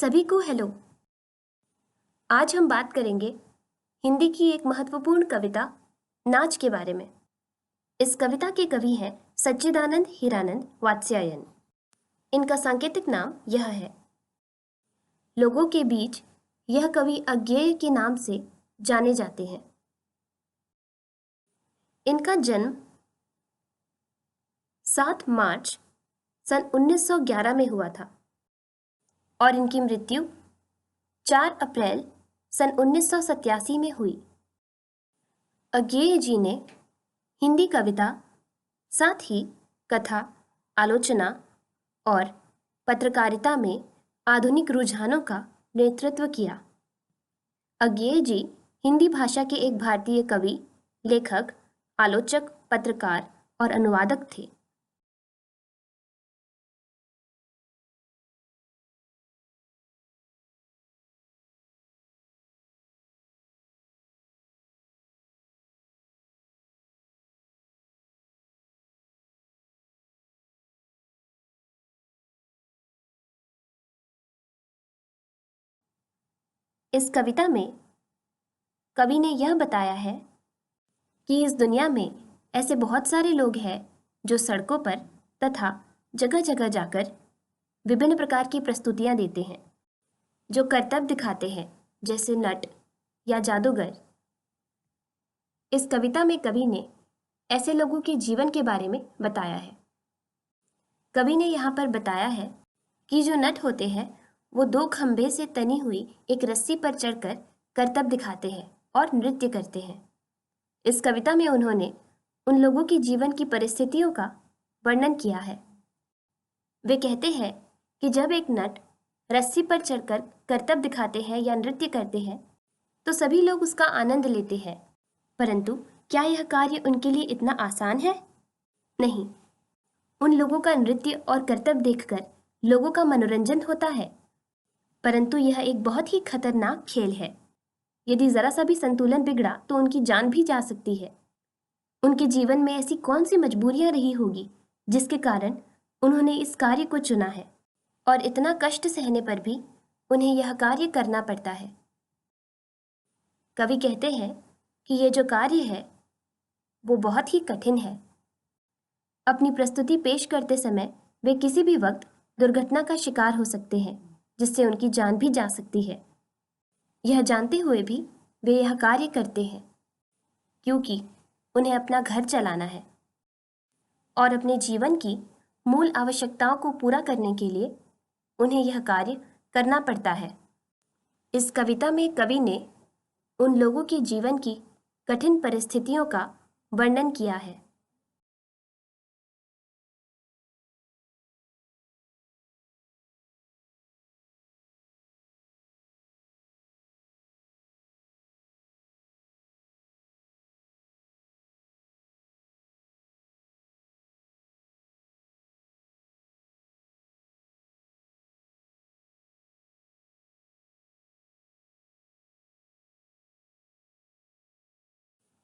सभी को हेलो। आज हम बात करेंगे हिंदी की एक महत्वपूर्ण कविता नाच के बारे में। इस कविता के कवि हैं सच्चिदानंद हीरानंद वात्स्यायन। इनका सांकेतिक नाम यह है। लोगों के बीच यह कवि अज्ञेय के नाम से जाने जाते हैं। इनका जन्म 7 मार्च सन 1911 में हुआ था और इनकी मृत्यु 4 अप्रैल सन 1987 में हुई। अज्ञेय जी ने हिंदी कविता, साथ ही कथा, आलोचना और पत्रकारिता में आधुनिक रुझानों का नेतृत्व किया। अज्ञेय जी हिंदी भाषा के एक भारतीय कवि, लेखक, आलोचक, पत्रकार और अनुवादक थे। इस कविता में कवि ने यह बताया है कि इस दुनिया में ऐसे बहुत सारे लोग हैं जो सड़कों पर तथा जगह जगह जाकर विभिन्न प्रकार की प्रस्तुतियां देते हैं, जो करतब दिखाते हैं, जैसे नट या जादूगर। इस कविता में कवि ने ऐसे लोगों के जीवन के बारे में बताया है। कवि ने यहाँ पर बताया है कि जो नट होते हैं वो 2 खंभे से तनी हुई एक रस्सी पर चढ़कर करतब दिखाते हैं और नृत्य करते हैं। इस कविता में उन्होंने उन लोगों के जीवन की परिस्थितियों का वर्णन किया है। वे कहते हैं कि जब एक नट रस्सी पर चढ़कर करतब दिखाते हैं या नृत्य करते हैं तो सभी लोग उसका आनंद लेते हैं, परंतु क्या यह कार्य उनके लिए इतना आसान है? नहीं। उन लोगों का नृत्य और करतब देखकर लोगों का मनोरंजन होता है, परंतु यह एक बहुत ही खतरनाक खेल है। यदि जरा सा भी संतुलन बिगड़ा तो उनकी जान भी जा सकती है। उनके जीवन में ऐसी कौन सी मजबूरियां रही होगी जिसके कारण उन्होंने इस कार्य को चुना है, और इतना कष्ट सहने पर भी उन्हें यह कार्य करना पड़ता है। कवि कहते हैं कि ये जो कार्य है वो बहुत ही कठिन है। अपनी प्रस्तुति पेश करते समय वे किसी भी वक्त दुर्घटना का शिकार हो सकते हैं, जिससे उनकी जान भी जा सकती है। यह जानते हुए भी वे यह कार्य करते हैं, क्योंकि उन्हें अपना घर चलाना है और अपने जीवन की मूल आवश्यकताओं को पूरा करने के लिए उन्हें यह कार्य करना पड़ता है। इस कविता में कवि ने उन लोगों के जीवन की कठिन परिस्थितियों का वर्णन किया है।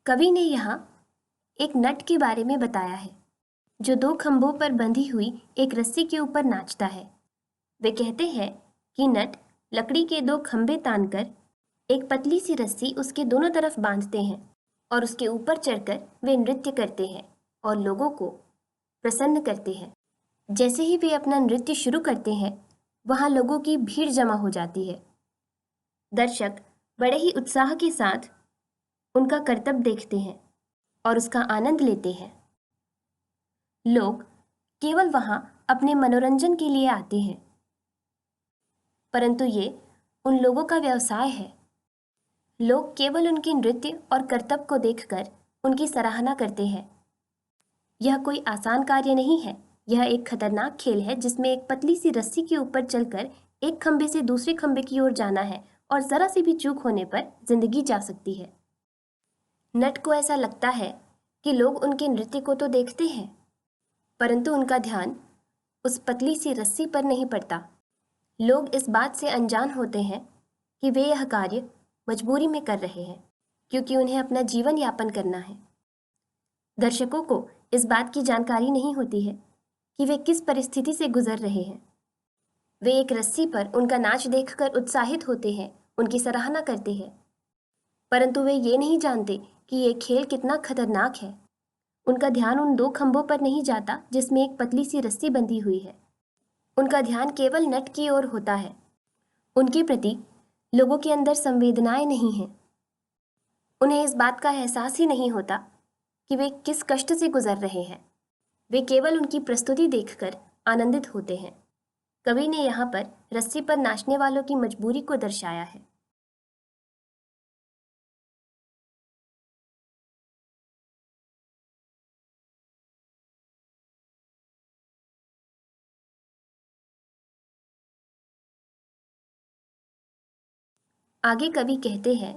कवि ने यहाँ एक नट के बारे में बताया है जो 2 खंभों पर बंधी हुई एक रस्सी के ऊपर नाचता है। वे कहते हैं कि नट लकड़ी के 2 खंभे तानकर एक पतली सी रस्सी उसके दोनों तरफ बांधते हैं और उसके ऊपर चढ़कर वे नृत्य करते हैं और लोगों को प्रसन्न करते हैं। जैसे ही वे अपना नृत्य शुरू करते हैं, वहाँ लोगों की भीड़ जमा हो जाती है। दर्शक बड़े ही उत्साह के साथ उनका करतब देखते हैं और उसका आनंद लेते हैं। लोग केवल वहाँ अपने मनोरंजन के लिए आते हैं, परंतु ये उन लोगों का व्यवसाय है। लोग केवल उनके नृत्य और करतब को देखकर उनकी सराहना करते हैं। यह कोई आसान कार्य नहीं है। यह एक खतरनाक खेल है जिसमें एक पतली सी रस्सी के ऊपर चलकर एक खंभे से दूसरे खंभे की ओर जाना है और जरा सी भी चूक होने पर जिंदगी जा सकती है। नट को ऐसा लगता है कि लोग उनके नृत्य को तो देखते हैं, परंतु उनका ध्यान उस पतली सी रस्सी पर नहीं पड़ता। लोग इस बात से अनजान होते हैं कि वे यह कार्य मजबूरी में कर रहे हैं, क्योंकि उन्हें अपना जीवन यापन करना है। दर्शकों को इस बात की जानकारी नहीं होती है कि वे किस परिस्थिति से गुजर रहे हैं। वे एक रस्सी पर उनका नाच देखकर उत्साहित होते हैं, उनकी सराहना करते हैं, परंतु वे ये नहीं जानते कि ये खेल कितना खतरनाक है। उनका ध्यान उन दो खंभों पर नहीं जाता जिसमें एक पतली सी रस्सी बंधी हुई है। उनका ध्यान केवल नट की ओर होता है। उनके प्रति लोगों के अंदर संवेदनाएं नहीं हैं। उन्हें इस बात का एहसास ही नहीं होता कि वे किस कष्ट से गुजर रहे हैं। वे केवल उनकी प्रस्तुति देखकर आनंदित होते हैं। कवि ने यहाँ पर रस्सी पर नाचने वालों की मजबूरी को दर्शाया है। आगे कवि कहते हैं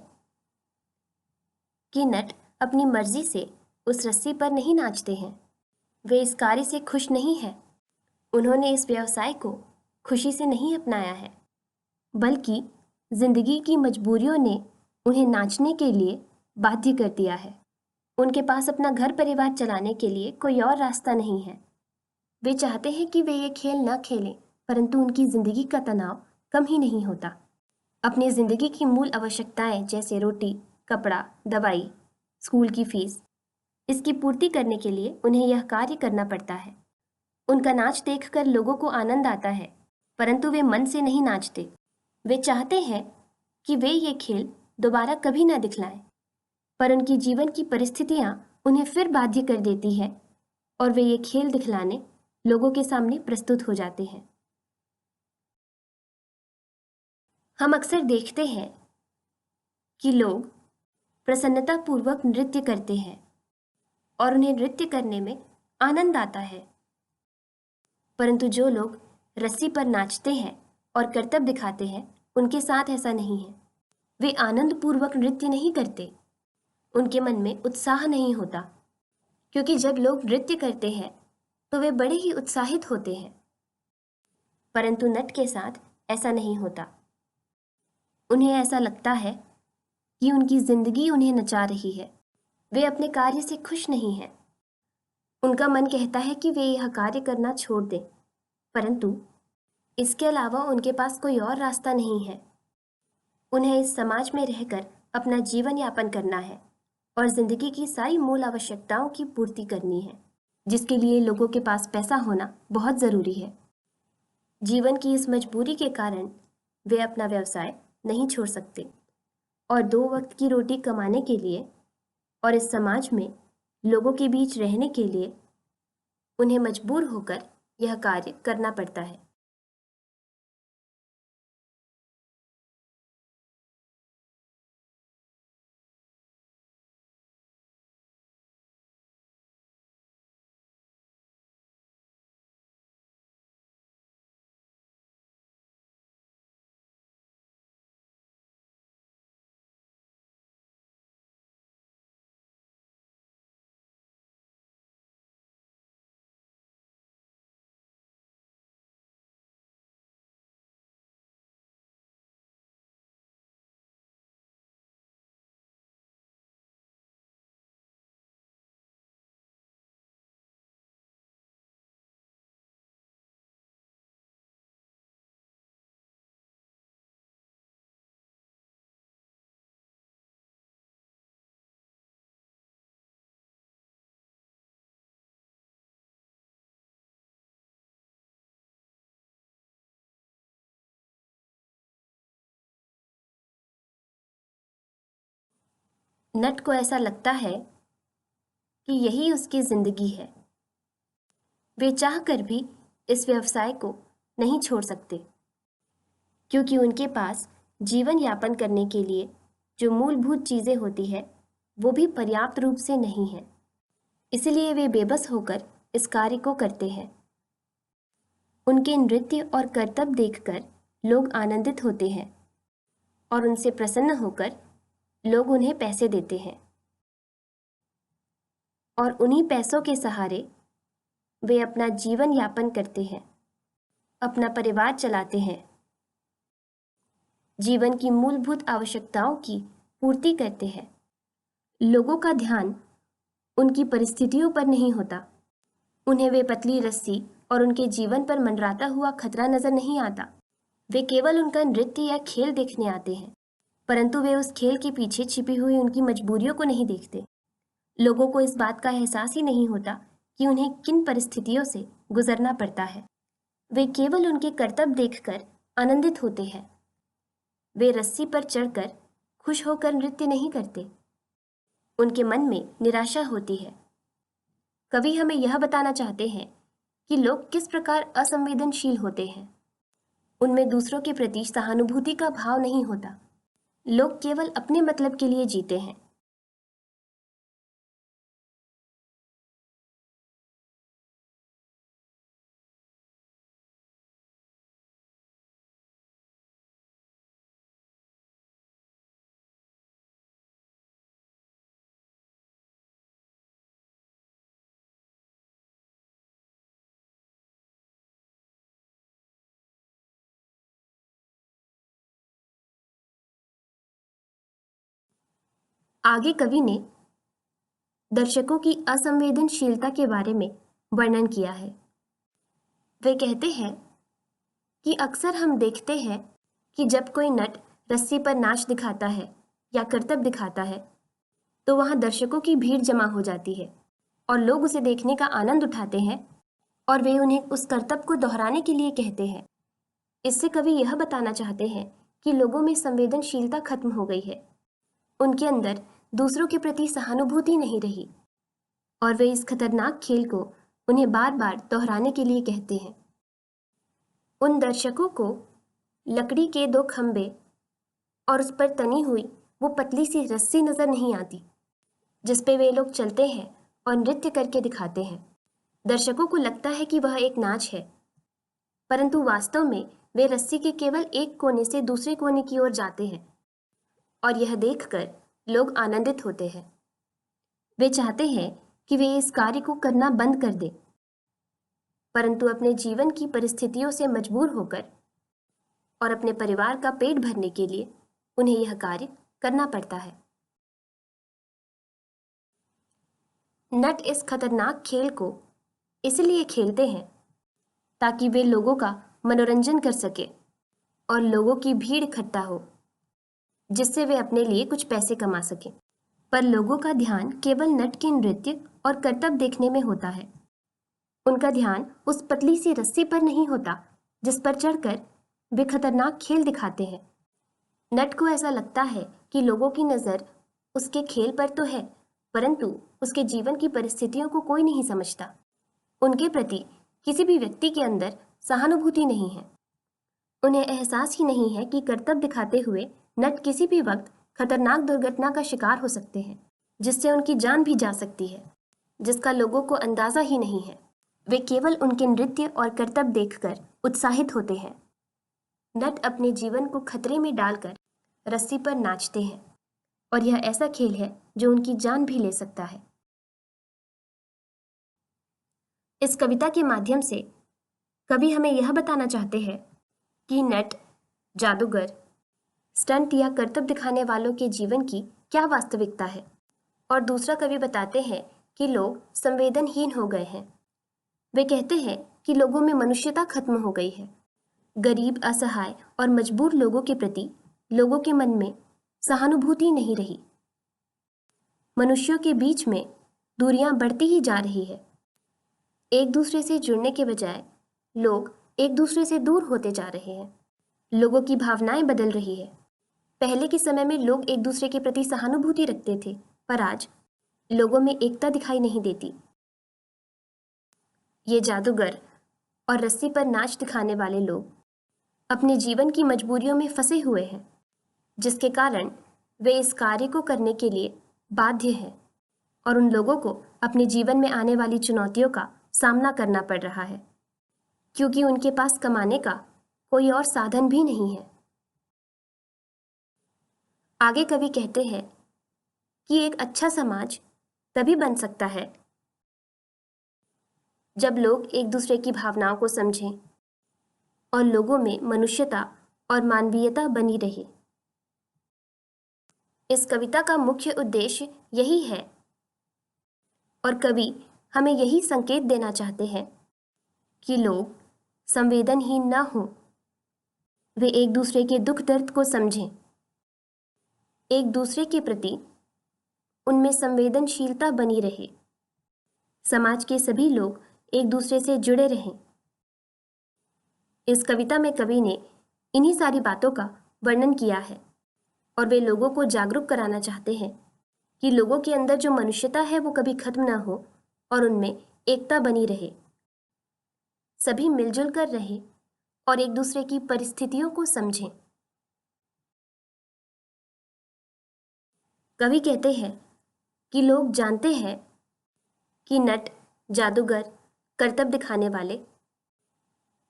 कि नट अपनी मर्जी से उस रस्सी पर नहीं नाचते हैं। वे इस कार्य से खुश नहीं हैं। उन्होंने इस व्यवसाय को खुशी से नहीं अपनाया है, बल्कि जिंदगी की मजबूरियों ने उन्हें नाचने के लिए बाध्य कर दिया है। उनके पास अपना घर परिवार चलाने के लिए कोई और रास्ता नहीं है। वे चाहते हैं कि वे ये खेल न खेलें, परंतु उनकी जिंदगी का तनाव कम ही नहीं होता। अपनी जिंदगी की मूल आवश्यकताएं जैसे रोटी, कपड़ा, दवाई, स्कूल की फीस, इसकी पूर्ति करने के लिए उन्हें यह कार्य करना पड़ता है। उनका नाच देखकर लोगों को आनंद आता है, परंतु वे मन से नहीं नाचते। वे चाहते हैं कि वे ये खेल दोबारा कभी ना दिखलाएं, पर उनकी जीवन की परिस्थितियां उन्हें फिर बाध्य कर देती है और वे ये खेल दिखलाने लोगों के सामने प्रस्तुत हो जाते हैं। हम अक्सर देखते हैं कि लोग प्रसन्नतापूर्वक नृत्य करते हैं और उन्हें नृत्य करने में आनंद आता है, परंतु जो लोग रस्सी पर नाचते हैं और करतब दिखाते हैं, उनके साथ ऐसा नहीं है। वे आनंदपूर्वक नृत्य नहीं करते। उनके मन में उत्साह नहीं होता, क्योंकि जब लोग नृत्य करते हैं तो वे बड़े ही उत्साहित होते हैं, परंतु नट के साथ ऐसा नहीं होता। उन्हें ऐसा लगता है कि उनकी जिंदगी उन्हें नचा रही है। वे अपने कार्य से खुश नहीं हैं। उनका मन कहता है कि वे यह कार्य करना छोड़ दें, परंतु इसके अलावा उनके पास कोई और रास्ता नहीं है। उन्हें इस समाज में रहकर अपना जीवन यापन करना है और जिंदगी की सारी मूल आवश्यकताओं की पूर्ति करनी है, जिसके लिए लोगों के पास पैसा होना बहुत ज़रूरी है। जीवन की इस मजबूरी के कारण वे अपना व्यवसाय नहीं छोड़ सकते और 2 वक्त की रोटी कमाने के लिए और इस समाज में लोगों के बीच रहने के लिए उन्हें मजबूर होकर यह कार्य करना पड़ता है। नट को ऐसा लगता है कि यही उसकी जिंदगी है। वे चाहकर भी इस व्यवसाय को नहीं छोड़ सकते, क्योंकि उनके पास जीवन यापन करने के लिए जो मूलभूत चीज़ें होती है वो भी पर्याप्त रूप से नहीं है। इसलिए वे बेबस होकर इस कार्य को करते हैं। उनके नृत्य और करतब देखकर लोग आनंदित होते हैं और उनसे प्रसन्न होकर लोग उन्हें पैसे देते हैं और उन्हीं पैसों के सहारे वे अपना जीवन यापन करते हैं, अपना परिवार चलाते हैं, जीवन की मूलभूत आवश्यकताओं की पूर्ति करते हैं। लोगों का ध्यान उनकी परिस्थितियों पर नहीं होता। उन्हें वे पतली रस्सी और उनके जीवन पर मंडराता हुआ खतरा नजर नहीं आता। वे केवल उनका नृत्य या खेल देखने आते हैं, परंतु वे उस खेल के पीछे छिपी हुई उनकी मजबूरियों को नहीं देखते। लोगों को इस बात का एहसास ही नहीं होता कि उन्हें किन परिस्थितियों से गुजरना पड़ता है। वे केवल उनके करतब देखकर आनंदित होते हैं। वे रस्सी पर चढ़कर खुश होकर नृत्य नहीं करते। उनके मन में निराशा होती है। कवि हमें यह बताना चाहते हैं कि लोग किस प्रकार असंवेदनशील होते हैं। उनमें दूसरों के प्रति सहानुभूति का भाव नहीं होता। लोग केवल अपने मतलब के लिए जीते हैं। आगे कवि ने दर्शकों की असंवेदनशीलता के बारे में वर्णन किया है। वे कहते हैं कि अक्सर हम देखते हैं कि जब कोई नट रस्सी पर नाच दिखाता है या करतब दिखाता है, तो वहां दर्शकों की भीड़ जमा हो जाती है और लोग उसे देखने का आनंद उठाते हैं और वे उन्हें उस करतब को दोहराने के लिए कहते हैं। इससे कवि यह बताना चाहते हैं कि लोगों में संवेदनशीलता खत्म हो गई है। उनके अंदर दूसरों के प्रति सहानुभूति नहीं रही और वे इस खतरनाक खेल को उन्हें बार बार दोहराने के लिए कहते हैं। उन दर्शकों को लकड़ी के दो खंभे और उस पर तनी हुई वो पतली सी रस्सी नजर नहीं आती, जिस पे वे लोग चलते हैं और नृत्य करके दिखाते हैं। दर्शकों को लगता है कि वह एक नाच है, परंतु वास्तव में वे रस्सी के केवल एक कोने से दूसरे कोने की ओर जाते हैं और यह देखकर लोग आनंदित होते हैं। वे चाहते हैं कि वे इस कार्य को करना बंद कर दें, परंतु अपने जीवन की परिस्थितियों से मजबूर होकर और अपने परिवार का पेट भरने के लिए उन्हें यह कार्य करना पड़ता है। नट इस खतरनाक खेल को इसलिए खेलते हैं ताकि वे लोगों का मनोरंजन कर सके और लोगों की भीड़ इकट्ठा हो, जिससे वे अपने लिए कुछ पैसे कमा सकें। पर लोगों का ध्यान केवल नट के नृत्य और करतब देखने में होता है। उनका ध्यान उस पतली सी रस्सी पर नहीं होता जिस पर चढ़कर वे खतरनाक खेल दिखाते हैं। नट को ऐसा लगता है कि लोगों की नज़र उसके खेल पर तो है, परंतु उसके जीवन की परिस्थितियों को कोई नहीं समझता। उनके प्रति किसी भी व्यक्ति के अंदर सहानुभूति नहीं है। उन्हें एहसास ही नहीं है कि करतब दिखाते हुए नट किसी भी वक्त खतरनाक दुर्घटना का शिकार हो सकते हैं, जिससे उनकी जान भी जा सकती है, जिसका लोगों को अंदाजा ही नहीं है। वे केवल उनके नृत्य और करतब देखकर उत्साहित होते हैं। नट अपने जीवन को खतरे में डालकर रस्सी पर नाचते हैं और यह ऐसा खेल है जो उनकी जान भी ले सकता है। इस कविता के माध्यम से कवि हमें यह बताना चाहते हैं कि नट, जादूगर, स्टंट या करतब दिखाने वालों के जीवन की क्या वास्तविकता है। और दूसरा कवि बताते हैं कि लोग संवेदनहीन हो गए हैं। वे कहते हैं कि लोगों में मनुष्यता खत्म हो गई है। गरीब, असहाय और मजबूर लोगों के प्रति लोगों के मन में सहानुभूति नहीं रही। मनुष्यों के बीच में दूरियां बढ़ती ही जा रही है। एक दूसरे से जुड़ने के बजाय लोग एक दूसरे से दूर होते जा रहे हैं। लोगों की भावनाएं बदल रही है। पहले के समय में लोग एक दूसरे के प्रति सहानुभूति रखते थे, पर आज लोगों में एकता दिखाई नहीं देती। ये जादूगर और रस्सी पर नाच दिखाने वाले लोग अपने जीवन की मजबूरियों में फंसे हुए हैं, जिसके कारण वे इस कार्य को करने के लिए बाध्य हैं और उन लोगों को अपने जीवन में आने वाली चुनौतियों का सामना करना पड़ रहा है, क्योंकि उनके पास कमाने का कोई और साधन भी नहीं है। आगे कवि कहते हैं कि एक अच्छा समाज तभी बन सकता है जब लोग एक दूसरे की भावनाओं को समझें और लोगों में मनुष्यता और मानवीयता बनी रहे। इस कविता का मुख्य उद्देश्य यही है और कवि हमें यही संकेत देना चाहते हैं कि लोग संवेदनहीन न हों, वे एक दूसरे के दुख दर्द को समझें, एक दूसरे के प्रति उनमें संवेदनशीलता बनी रहे, समाज के सभी लोग एक दूसरे से जुड़े रहें। इस कविता में कवि ने इन्हीं सारी बातों का वर्णन किया है और वे लोगों को जागरूक कराना चाहते हैं कि लोगों के अंदर जो मनुष्यता है वो कभी खत्म ना हो और उनमें एकता बनी रहे, सभी मिलजुल कर रहे और एक दूसरे की परिस्थितियों को समझें। कवि कहते हैं कि लोग जानते हैं कि नट, जादूगर, करतब दिखाने वाले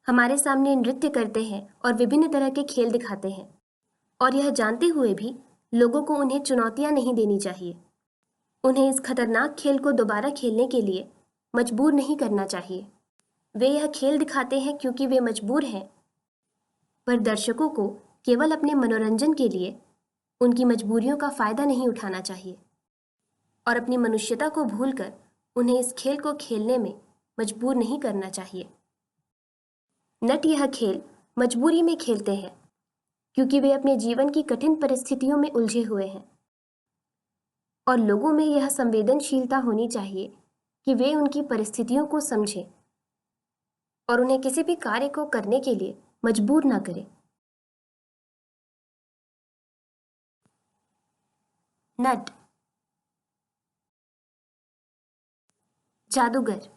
हमारे सामने नृत्य करते हैं और विभिन्न तरह के खेल दिखाते हैं, और यह जानते हुए भी लोगों को उन्हें चुनौतियां नहीं देनी चाहिए। उन्हें इस खतरनाक खेल को दोबारा खेलने के लिए मजबूर नहीं करना चाहिए। वे यह खेल दिखाते हैं क्योंकि वे मजबूर हैं, पर दर्शकों को केवल अपने मनोरंजन के लिए उनकी मजबूरियों का फायदा नहीं उठाना चाहिए और अपनी मनुष्यता को भूलकर उन्हें इस खेल को खेलने में मजबूर नहीं करना चाहिए। नट यह खेल मजबूरी में खेलते हैं क्योंकि वे अपने जीवन की कठिन परिस्थितियों में उलझे हुए हैं, और लोगों में यह संवेदनशीलता होनी चाहिए कि वे उनकी परिस्थितियों को समझें और उन्हें किसी भी कार्य को करने के लिए मजबूर ना करें। नट, जादूगर,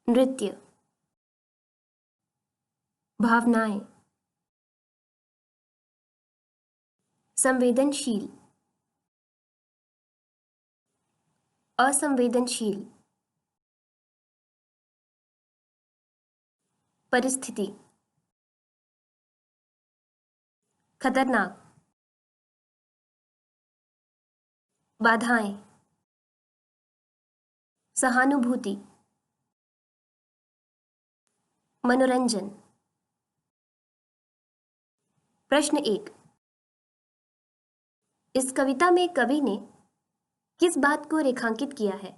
नृत्य, भावनाएं, संवेदनशील, असंवेदनशील, परिस्थिति, खतरनाक, बाधाएं, सहानुभूति, मनोरंजन। प्रश्न 1, इस कविता में कवि ने किस बात को रेखांकित किया है?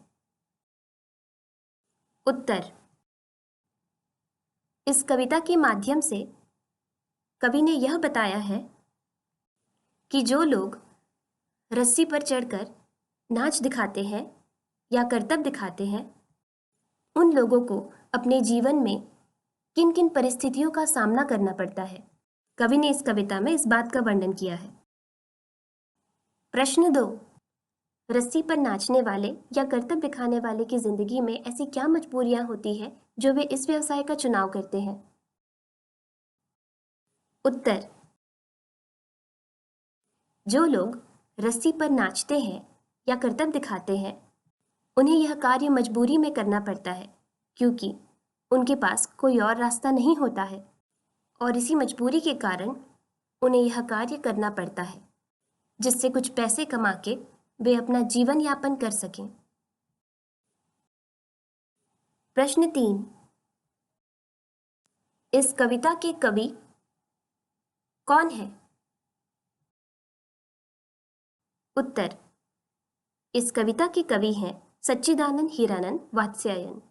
उत्तर, इस कविता के माध्यम से कवि ने यह बताया है कि जो लोग रस्सी पर चढ़कर नाच दिखाते हैं या करतब दिखाते हैं, उन लोगों को अपने जीवन में किन किन परिस्थितियों का सामना करना पड़ता है। कवि ने इस कविता में इस बात का वर्णन किया है। प्रश्न 2, रस्सी पर नाचने वाले या करतब दिखाने वाले की जिंदगी में ऐसी क्या मजबूरियां होती हैं जो वे इस व्यवसाय का चुनाव करते हैं? उत्तर, जो लोग रस्सी पर नाचते हैं या करतब दिखाते हैं, उन्हें यह कार्य मजबूरी में करना पड़ता है क्योंकि उनके पास कोई और रास्ता नहीं होता है, और इसी मजबूरी के कारण उन्हें यह कार्य करना पड़ता है जिससे कुछ पैसे कमा के वे अपना जीवन यापन कर सकें। प्रश्न 3, इस कविता के कवि कौन है? उत्तर, इस कविता के कवि हैं सच्चिदानंद हीरानंद वात्स्यायन।